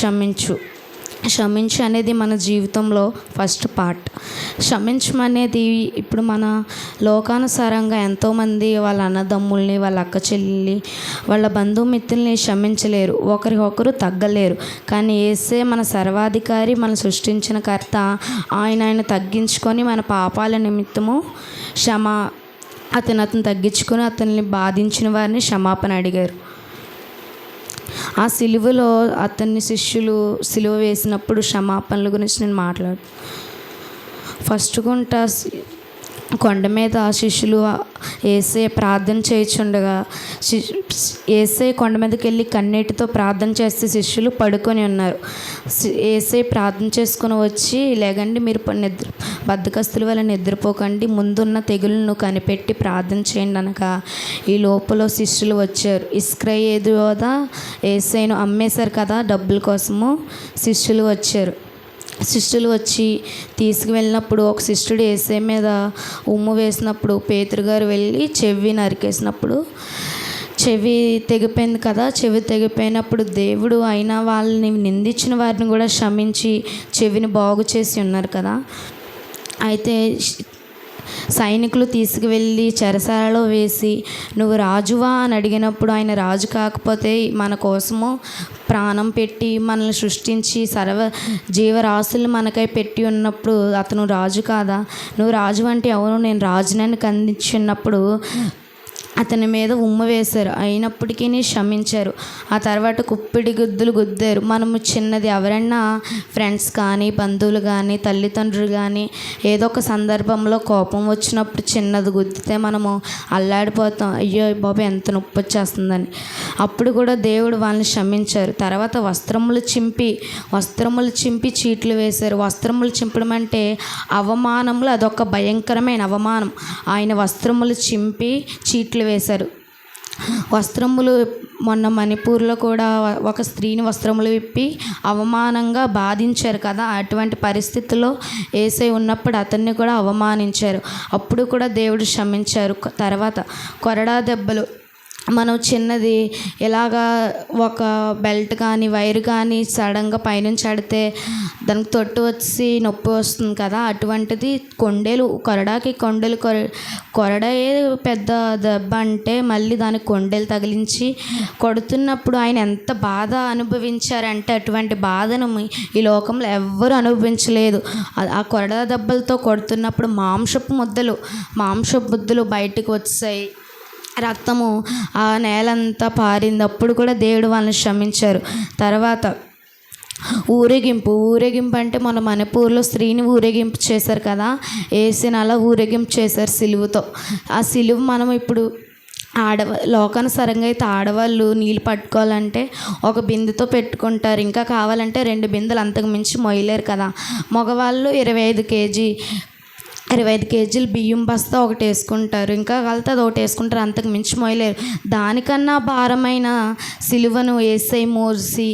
క్షమించు అనేది మన జీవితంలో ఫస్ట్ పార్ట్. క్షమించమనేది ఇప్పుడు మన లోకానుసారంగా ఎంతోమంది వాళ్ళ అన్నదమ్ముల్ని, వాళ్ళ అక్క చెల్లిని, వాళ్ళ బంధుమిత్రుల్ని క్షమించలేరు, ఒకరికొకరు తగ్గలేరు. కానీ యేసే మన సర్వాధికారి, మన సృష్టించిన కర్త. ఆయన తగ్గించుకొని మన పాపాల నిమిత్తము అతను తగ్గించుకొని అతన్ని బాధించిన వారిని క్షమాపణ అడిగారు. ఆ సిలువలో అతన్ని శిష్యులు సిలువ వేసినప్పుడు క్షమాపణల గురించి నేను ఫస్ట్ కొండ మీద శిష్యులు యేసయ్య ప్రార్థన చేయుచుండగా యేసయ్య కొండ మీదకి వెళ్ళి కన్నీటితో ప్రార్థన చేస్తే శిష్యులు పడుకొని ఉన్నారు. యేసయ్య ప్రార్థన చేసుకుని వచ్చి, లేకండి, మీరు బద్ధకస్తుల వల్ల నిద్రపోకండి, ముందున్న తెగులను కనిపెట్టి ప్రార్థన చేయండి అనగా ఈ లోపల శిష్యులు వచ్చారు. ఇస్కరియోతు యోధ యేసయ్యను అమ్మేశారు కదా డబ్బుల కోసము. శిష్యులు వచ్చి తీసుకువెళ్ళినప్పుడు ఒక శిష్యుడు యేసయ్య మీద ఉమ్ము వేసినప్పుడు పేతురు గారు వెళ్ళి చెవి నరికేసినప్పుడు చెవి తెగిపోయింది కదా. చెవి తెగిపోయినప్పుడు దేవుడు అయినా వాళ్ళని నిందించిన వారిని కూడా క్షమించి చెవిని బాగు చేసి ఉన్నారు కదా. అయితే సైనికులు తీసుకువెళ్ళి చెరసాలలో వేసి, నువ్వు రాజువా అని అడిగినప్పుడు ఆయన రాజు కాకపోతే మన కోసము ప్రాణం పెట్టి మనల్ని సృష్టించి సర్వ జీవరాశులు మనకై పెట్టి ఉన్నప్పుడు అతను రాజు కాదా? నువ్వు రాజు అంటే ఎవరు? నేను రాజునని ఖండించినప్పుడు అతని మీద ఉమ్మ వేశారు, అయినప్పటికీ క్షమించారు. ఆ తర్వాత కుప్పిడి గుద్దులు గుద్దారు. మనము చిన్నది ఎవరైనా ఫ్రెండ్స్ కానీ, బంధువులు కానీ, తల్లిదండ్రులు కానీ ఏదో ఒక సందర్భంలో కోపం వచ్చినప్పుడు చిన్నది గుద్దితే మనము అల్లాడిపోతాం, అయ్యో బాబు ఎంత నొప్పి వచ్చేస్తుందని. అప్పుడు కూడా దేవుడు వాళ్ళని క్షమించారు. తర్వాత వస్త్రములు చింపి చీట్లు వేశారు. వస్త్రములు చింపడం అంటే అవమానములు, అదొక భయంకరమైన అవమానం. ఆయన వస్త్రములు చింపి చీట్లు వేశారు. వస్త్రములు మొన్న మణిపూర్లో కూడా ఒక స్త్రీని వస్త్రములు విప్పి అవమానంగా బాధించారు కదా. అటువంటి పరిస్థితుల్లో యేసయ్య ఉన్నప్పుడు అతన్ని కూడా అవమానించారు. అప్పుడు కూడా దేవుడు క్షమించారు. తర్వాత కొరడా దెబ్బలు, మనం చిన్నది ఇలాగా ఒక బెల్ట్ కానీ వైర్ కానీ సడన్గా పైనుంచి ఆడితే దానికి తొట్టు వచ్చి నొప్పి వస్తుంది కదా. అటువంటిది కొరడాకి కొరడాయే పెద్ద దెబ్బ అంటే మళ్ళీ దానికి కొండేలు తగిలించి కొడుతున్నప్పుడు ఆయన ఎంత బాధ అనుభవించారంటే అటువంటి బాధను ఈ లోకంలో ఎవ్వరూ అనుభవించలేదు. ఆ కొరడా దెబ్బలతో కొడుతున్నప్పుడు మాంసపు ముద్దలు బయటకు వచ్చాయి, రక్తము ఆ నేలంతా పారింది. అప్పుడు కూడా దేవుడు వాళ్ళని క్షమించారు. తర్వాత ఊరేగింపు అంటే మన మణిపూర్లో స్త్రీని ఊరేగింపు చేశారు కదా. యేసుని అలా ఊరేగింపు చేశారు సిలువతో. ఆ సిలువ మనం ఇప్పుడు లోకానుసారంగా అయితే ఆడవాళ్ళు నీళ్ళు పట్టుకోవాలంటే ఒక బిందెతో పెట్టుకుంటారు, ఇంకా కావాలంటే 2 బిందెలు, అంతకు మించి మొయ్యలేరు కదా. మగవాళ్ళు 25 కేజీలు బియ్యం బస్తా ఒకటి వేసుకుంటారు, ఇంకా కలితే అది ఒకటి వేసుకుంటారు, అంతకు మించి మోయలేరు. దానికన్నా భారమైన సిలువను యేసయ్య మోసి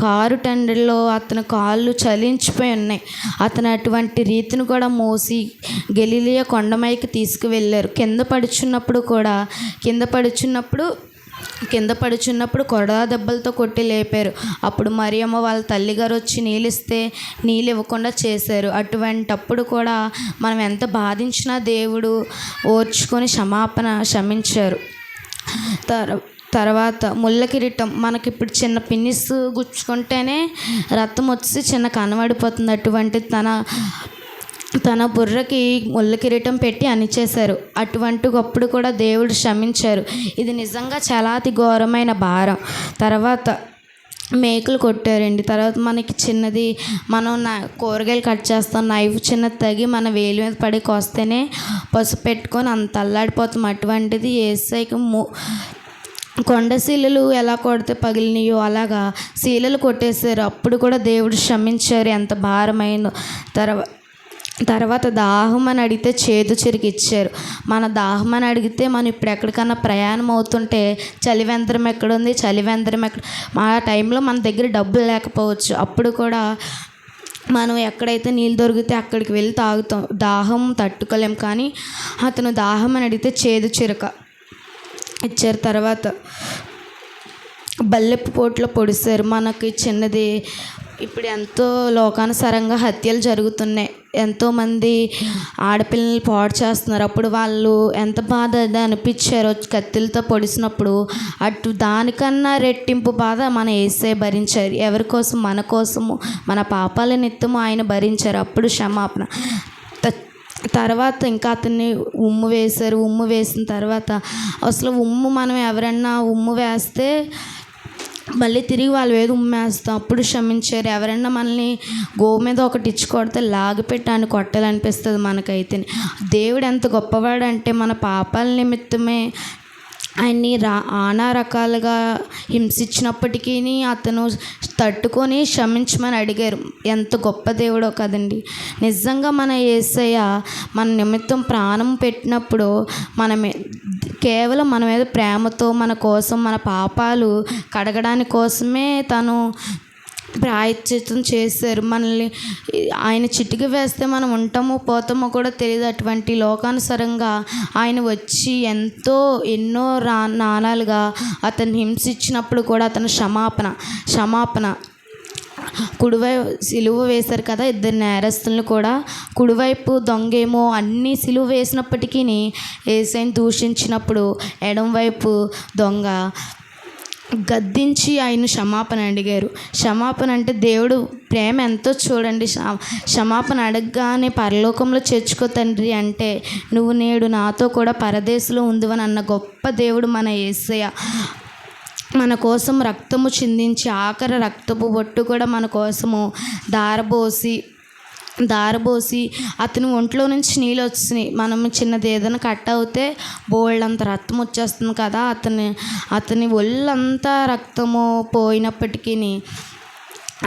కారు టెండర్లో అతని కాళ్ళు చలించిపోయి ఉన్నాయి. అతను అటువంటి రీతిని కూడా మోసి గలిలయ కొండమైకి తీసుకువెళ్ళారు. కింద పడుచున్నప్పుడు కొరడా దెబ్బలతో కొట్టి లేపారు. అప్పుడు మరియమ్మ వాళ్ళ తల్లిగారు వచ్చి నీళ్ళిస్తే నీళ్ళు ఇవ్వకుండా చేశారు. అటువంటప్పుడు కూడా మనం ఎంత బాధించినా దేవుడు ఓర్చుకొని క్షమించారు. తర్వాత ముళ్ళ కిరీటం, మనకి ఇప్పుడు చిన్న పిన్నిస్ గుచ్చుకుంటేనే రక్తం వచ్చి చిన్న కనబడిపోతుంది. అటువంటి తన బుర్రకి ముళ్ళ కిరీటం పెట్టి అణిచేశారు. అప్పుడు కూడా దేవుడు క్షమించారు. ఇది నిజంగా చాలా అతి ఘోరమైన భారం. తర్వాత మేకులు కొట్టారండి. తర్వాత మనకి చిన్నది మనం కూరగాయలు కట్ చేస్తాం, నైఫ్ చిన్నది తగి మన వేలు మీద పడి కోస్తేనే పసుపు పెట్టుకొని అంత అల్లాడిపోతాం. అటువంటిది యేసయ్యకి కొండ శీలలు ఎలా కొడితే పగిలినాయో అలాగా శీలలు కొట్టేశారు. అప్పుడు కూడా దేవుడు క్షమించారు, ఎంత భారమైందో. తర్వాత దాహం అని అడిగితే చేదు చెరుకు ఇచ్చారు. మన దాహం అని అడిగితే మనం ఇప్పుడు ఎక్కడికన్నా ప్రయాణం అవుతుంటే చలివేంద్రం ఎక్కడుంది, ఆ టైంలో మన దగ్గర డబ్బులు లేకపోవచ్చు. అప్పుడు కూడా మనం ఎక్కడైతే నీళ్ళు దొరికితే అక్కడికి వెళ్ళి తాగుతాం, దాహం తట్టుకోలేం. కానీ అతను దాహం అని అడిగితే చేదు చెరుక ఇచ్చారు. తర్వాత బల్లెపు పోట్లో పొడిశారు. మనకి చిన్నది ఇప్పుడు ఎంతో లోకానుసారంగా హత్యలు జరుగుతున్నాయి. ఎంతోమంది ఆడపిల్లల్ని పాడు చేస్తున్నారు. అప్పుడు వాళ్ళు ఎంత బాధ అనిపించారో కత్తులతో పొడిచినప్పుడు, అటు దానికన్నా రెట్టింపు బాధ మన యేసయ్య భరించారు. ఎవరి కోసం? మన కోసము, మన పాపాల నిమిత్తము ఆయన భరించారు. అప్పుడు క్షమాపణ. తర్వాత ఇంకా అతన్ని ఉమ్ము వేశారు. ఉమ్ము వేసిన తర్వాత అసలు మనం ఎవరన్నా ఉమ్ము వేస్తే మళ్ళీ తిరిగి వాళ్ళ మీద ఉమ్మేస్తాం. అప్పుడు క్షమించారు. ఎవరైనా మనల్ని గోవు మీద ఒకటి ఇచ్చి కొడితే లాగిపెట్టి ఆయన కొట్టాలనిపిస్తుంది మనకైతే. దేవుడు ఎంత గొప్పవాడంటే మన పాపాల నిమిత్తమే ఆయన్ని నానా రకాలుగా హింసించినప్పటికీ అతను తట్టుకొని క్షమించమని అడిగారు. ఎంత గొప్ప దేవుడో కదండి. నిజంగా మన యేసయ్య మన నిమిత్తం ప్రాణం పెట్టినప్పుడు కేవలం మన మీద ప్రేమతో, మన కోసం, మన పాపాలు కడగడానికి కోసమే తను ప్రాయశ్చిత్తం చేశారు. మనల్ని ఆయన చిటికి వేస్తే మనం ఉంటామో పోతామో కూడా తెలియదు. అటువంటి లోకానుసారంగా ఆయన వచ్చి ఎన్నో నానాలుగా అతన్ని హింసించినప్పుడు కూడా అతను క్షమాపణ కుడివైపు సిలువ వేశారు కదా, ఇద్దరు నేరస్తులను కూడా. కుడివైపు దొంగేమో అన్నీ సిలువ వేసినప్పటికీ యేసయ్యను దూషించినప్పుడు ఎడంవైపు దొంగ గద్దించి ఆయన క్షమాపణ అడిగారు. క్షమాపణ అంటే దేవుడు ప్రేమ ఎంతో చూడండి. క్షమాపణ అడగగానే పరలోకంలో చేర్చుకో తండ్రి అంటే, నువ్వు నేడు నాతో కూడా పరదేశంలో ఉందివని అన్న గొప్ప దేవుడు మన యేసయ్య. మన కోసం రక్తము చిందించి ఆఖరి రక్తపు బొట్టు కూడా మన కోసము దారబోసి అతని ఒంట్లో నుంచి నీళ్ళు వచ్చినాయి. మనం చిన్నది ఏదైనా కట్ అవుతే బోల్డంత రక్తం వచ్చేస్తుంది కదా. అతని ఒళ్ళంతా రక్తము పోయినప్పటికీ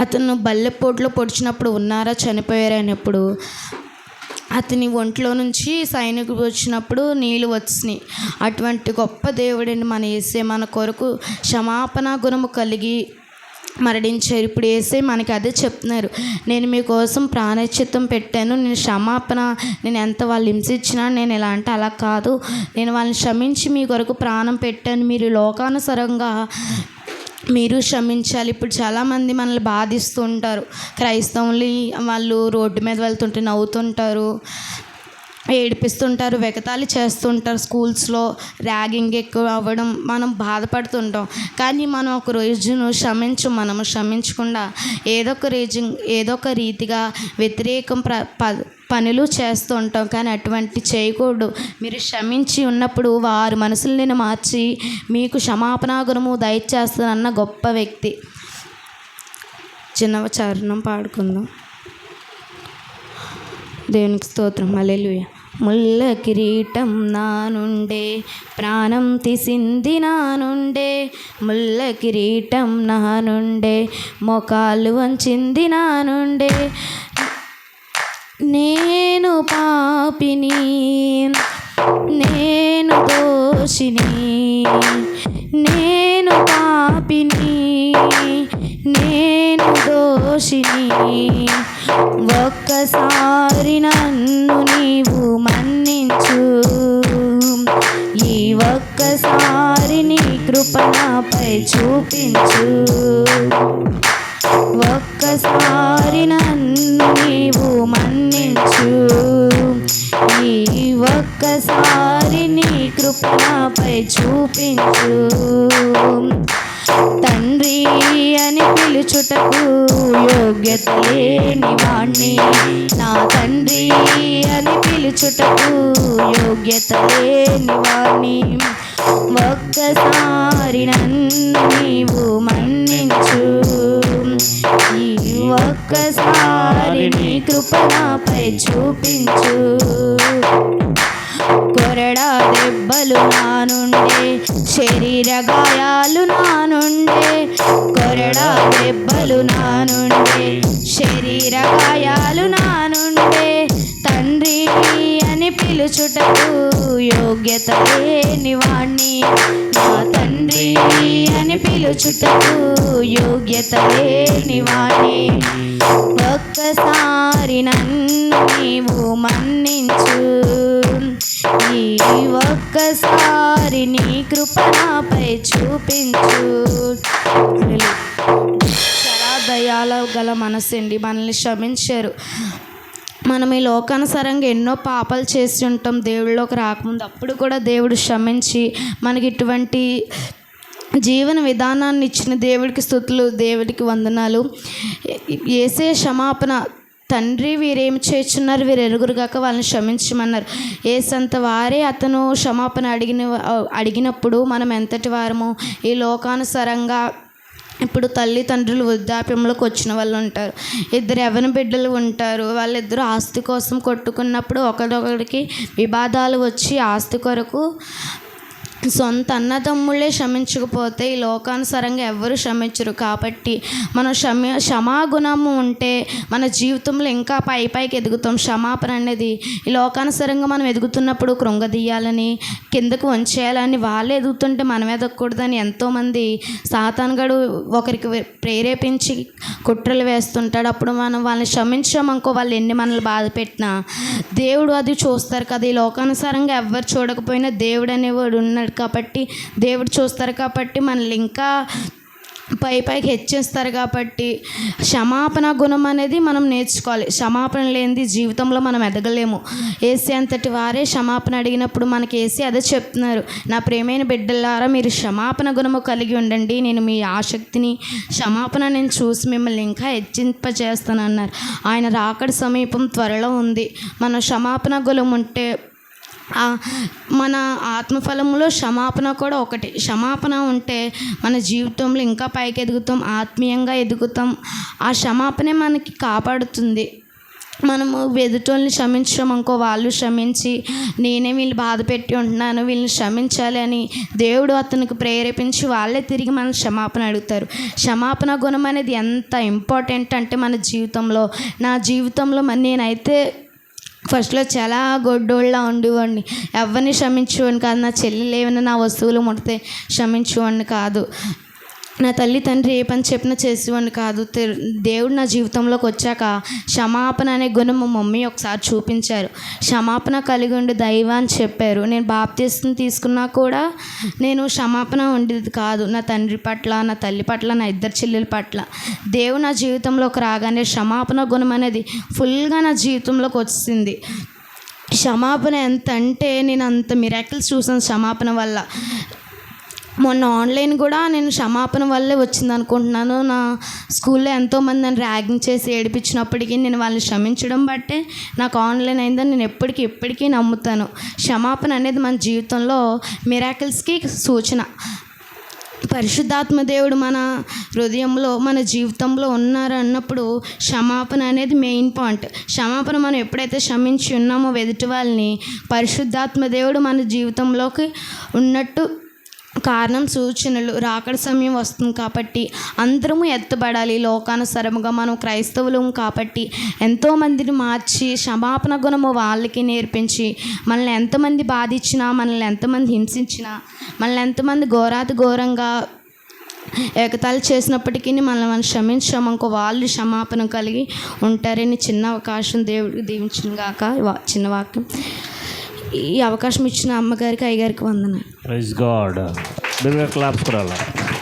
అతను బల్లెపోట్లో పొడిచినప్పుడు ఉన్నారా చనిపోయారా అనేప్పుడు అతని ఒంట్లో నుంచి సైనికుడు వచ్చినప్పుడు నీళ్ళు వచ్చినాయి. అటువంటి గొప్ప దేవుడండి మన యేసయ్య. మన కొరకు క్షమాపణ గుణము కలిగి మరణించారు. ఇప్పుడు యేసయ్య మనకి అదే చెప్తున్నారు. నేను మీకోసం ప్రాయశ్చిత్తం పెట్టాను. నేను ఎంత వాళ్ళు హింసించినా నేను ఎలా అంటే అలా కాదు. నేను వాళ్ళని క్షమించి మీ కొరకు ప్రాణం పెట్టాను. మీరు లోకానుసారంగా మీరు క్షమించాలి. ఇప్పుడు చాలామంది మనల్ని బాధిస్తూ ఉంటారు. క్రైస్తవులు వాళ్ళు రోడ్డు మీద వెళ్తుంటే నవ్వుతుంటారు, ఏడిపిస్తుంటారు, వెగతాళి చేస్తుంటారు. స్కూల్స్లో ర్యాగింగ్ ఎక్కువ అవ్వడం మనం బాధపడుతుంటాం. కానీ మనం ఒక రోజును మనము క్షమించకుండా ఏదో ఒక రీతిగా వ్యతిరేకం పనులు చేస్తూ ఉంటాం. కానీ అటువంటి చేయకూడదు. మీరు క్షమించి ఉన్నప్పుడు వారి మనసులను మార్చి మీకు క్షమాపణా గుణము దయచేస్తానన్న గొప్ప వ్యక్తి. చిన్న చరణం పాడుకుందాం. దేవునికి స్తోత్రం. హల్లెలూయా. ముళ్ళ కిరీటం నా నుండే ప్రాణం తీసింది, నా నుండే ముళ్ళ కిరీటం నా నుండే మోకాలు వంచింది, నా నుండే నేను పాపిని, నేను దోషిని, నేను పాపిని, నేను దోషిని. ఒక్కసారి నన్ను నీవు మన్నించు, ఈ ఒక్కసారి నీ కృప నాపై చూపించు. ఒక్కసారి నన్ను నీవు మన్నించు, ఈ ఒక్కసారి నీ కృప నాపై చూపించు. తండ్రి అని పిలుచుటకు యోగ్యత లేని వాణ్ణి, నా తండ్రి అని పిలుచుటకు యోగ్యత లేని వాణ్ణి. ఒక్కసారి నన్ను నీవు మన్నించు, ఈ ఒక్కసారి నీ కృప నాపై చూపించు. కొరడా దెబ్బలు నా నుండే, శరీర గాయాలు నా నుండే, కొరడా దెబ్బలు నా నుండే, శరీర గాయాలు నా నుండే. తండ్రి అని పిలుచుటకు యోగ్యత లేని వాణ్ణి, నా తండ్రి అని పిలుచుటకు యోగ్యత లేని వాణ్ణి. ఒక్కసారి నన్ను నీవు మన్నించు, ఈ ఒక్కసారి నీ కృప నాపై చూపించు. గల మనసు అండి. మనల్ని క్షమించారు. మనం ఈ లోకానుసారంగా ఎన్నో పాపాలు చేసి ఉంటాం దేవుళ్ళలోకి రాకముందు. అప్పుడు కూడా దేవుడు క్షమించి మనకి ఇటువంటి జీవన విధానాన్ని ఇచ్చిన దేవుడికి స్తుతులు, దేవుడికి వందనాలు. యేసే క్షమాపణ, తండ్రి వీరేమి చేస్తున్నారు వీరు ఎరుగురుగాక వాళ్ళని క్షమించమన్నారు. యేసంత వారే అతను క్షమాపణ అడిగినప్పుడు మనం ఎంతటి వారము. ఈ లోకానుసారంగా ఇప్పుడు తల్లిదండ్రులు వృద్ధాప్యంలోకి వచ్చిన వాళ్ళు ఉంటారు, ఇద్దరు యవ్వన బిడ్డలు ఉంటారు. వాళ్ళిద్దరూ ఆస్తి కోసం కొట్టుకున్నప్పుడు ఒకరికొకరికి వివాదాలు వచ్చి ఆస్తి కొరకు సొంత అన్నదమ్ముళ్ళే క్షమించకపోతే ఈ లోకానుసారంగా ఎవరు క్షమించరు. కాబట్టి మనం క్షమాగుణము ఉంటే మన జీవితంలో ఇంకా పైకి ఎదుగుతాం. క్షమాపణ అనేది ఈ లోకానుసారంగా మనం ఎదుగుతున్నప్పుడు కృంగదీయాలని, కిందకు వంచేయాలని, వాళ్ళు ఎదుగుతుంటే మనం ఎదగకూడదని ఎంతోమంది సాతానుగాడు ఒకరికి ప్రేరేపించి కుట్రలు వేస్తుంటాడు. అప్పుడు మనం వాళ్ళని క్షమించామనుకో, వాళ్ళు ఎన్ని మనల్ని బాధ పెట్టినా దేవుడు అది చూస్తారు కదా. ఈ లోకానుసారంగా ఎవరు చూడకపోయినా దేవుడు అనేవాడు ఉన్నాడు కాబట్టి, దేవుడు చూస్తారు కాబట్టి మనల్ని ఇంకా పైకి హెచ్చేస్తారు. కాబట్టి క్షమాపణ గుణం అనేది మనం నేర్చుకోవాలి. క్షమాపణ లేనిది జీవితంలో మనం ఎదగలేము. యేసే అంతటి వారే క్షమాపణ అడిగినప్పుడు మనకి యేసే అదే చెప్తున్నారు, నా ప్రియమైన బిడ్డలారా మీరు క్షమాపణ గుణము కలిగి ఉండండి, నేను మీ ఆసక్తిని క్షమాపణ నేను చూసి మిమ్మల్ని ఇంకా హెచ్చింపజేస్తానన్నారు. ఆయన రాకడ సమీపం త్వరలో ఉంది. మనం క్షమాపణ గుణం ఉంటే మన ఆత్మఫలంలో క్షమాపణ కూడా ఒకటి. క్షమాపణ ఉంటే మన జీవితంలో ఇంకా పైకి ఎదుగుతాం, ఆత్మీయంగా ఎదుగుతాం. ఆ క్షమాపణే మనకి కాపాడుతుంది. మనము ఎదుటోళ్ళని క్షమించామనుకో, వాళ్ళు క్షమించి నేనే వీళ్ళు బాధ పెట్టి ఉంటున్నాను వీళ్ళని క్షమించాలి అని దేవుడు అతనికి ప్రేరేపించి వాళ్ళే తిరిగి మన క్షమాపణ అడుగుతారు. క్షమాపణ గుణం అనేది ఎంత ఇంపార్టెంట్ అంటే మన జీవితంలో, నా జీవితంలో నేనైతే ఫస్ట్లో చాలా గొడ్డోళ్ళ ఉండేవాడిని. ఎవరిని క్షమించేవాడిని కాదు. నా చెల్లెలు ఏమైనా నా వస్తువులు ముడితే క్షమించేవాడిని కాదు. నా తల్లి తండ్రి ఏ పని చెప్పినా చేసేవాడిని కాదు. దేవుడు నా జీవితంలోకి వచ్చాక క్షమాపణ అనే గుణం మా మమ్మీ ఒకసారి చూపించారు. క్షమాపణ కలిగి ఉండి దైవం అని చెప్పారు. నేను బాప్తిసం తీసుకున్నా కూడా నేను క్షమాపణ ఉండేది కాదు. నా తండ్రి పట్ల, నా తల్లి పట్ల, నా ఇద్దరు చెల్లెల పట్ల. దేవుడు నా జీవితంలోకి రాగానే క్షమాపణ గుణం అనేది ఫుల్గా నా జీవితంలోకి వచ్చింది. క్షమాపణ ఎంత అంటే నేను అంత మిరాకిల్స్ చూసాను క్షమాపణ వల్ల. మొన్న ఆన్లైన్ కూడా నేను క్షమాపణ వల్లే వచ్చింది అనుకుంటున్నాను. నా స్కూల్లో ఎంతోమంది నన్ను ర్యాగింగ్ చేసి ఏడిపించినప్పటికీ నేను వాళ్ళని క్షమించడం బట్టే నాకు ఆన్లైన్ అయిందని నేను ఎప్పటికీ నమ్ముతాను. క్షమాపణ అనేది మన జీవితంలో మిరాకిల్స్కి సూచన. పరిశుద్ధాత్మ దేవుడు మన హృదయంలో, మన జీవితంలో ఉన్నారు అన్నప్పుడు క్షమాపణ అనేది మెయిన్ పాయింట్. క్షమాపణ మనం ఎప్పుడైతే క్షమించి ఉన్నామో ఎదుటి వాళ్ళని, పరిశుద్ధాత్మ దేవుడు మన జీవితంలోకి ఉన్నట్టు కారణం సూచనలు. రాకడ సమయం వస్తుంది కాబట్టి అందరము ఎత్తబడాలి. లోకానుసారముగా మనం క్రైస్తవులం కాబట్టి ఎంతోమందిని మార్చి క్షమాపణ గుణము వాళ్ళకి నేర్పించి, మనల్ని ఎంతమంది బాధించినా, మనల్ని ఎంతమంది హింసించినా, మనల్ని ఎంతమంది ఘోరంగా ఎగతాళి చేసినప్పటికీ మనం క్షమించామనుకో వాళ్ళు క్షమాపణ కలిగి ఉంటారని చిన్న అవకాశం దేవుడికి దీవించిన గాక. చిన్న వాక్యం. ఈ అవకాశం ఇచ్చిన అమ్మగారికి, అయ్యగారికి వందనాలు. Praise god. క్లాప్స్ కొరాలా.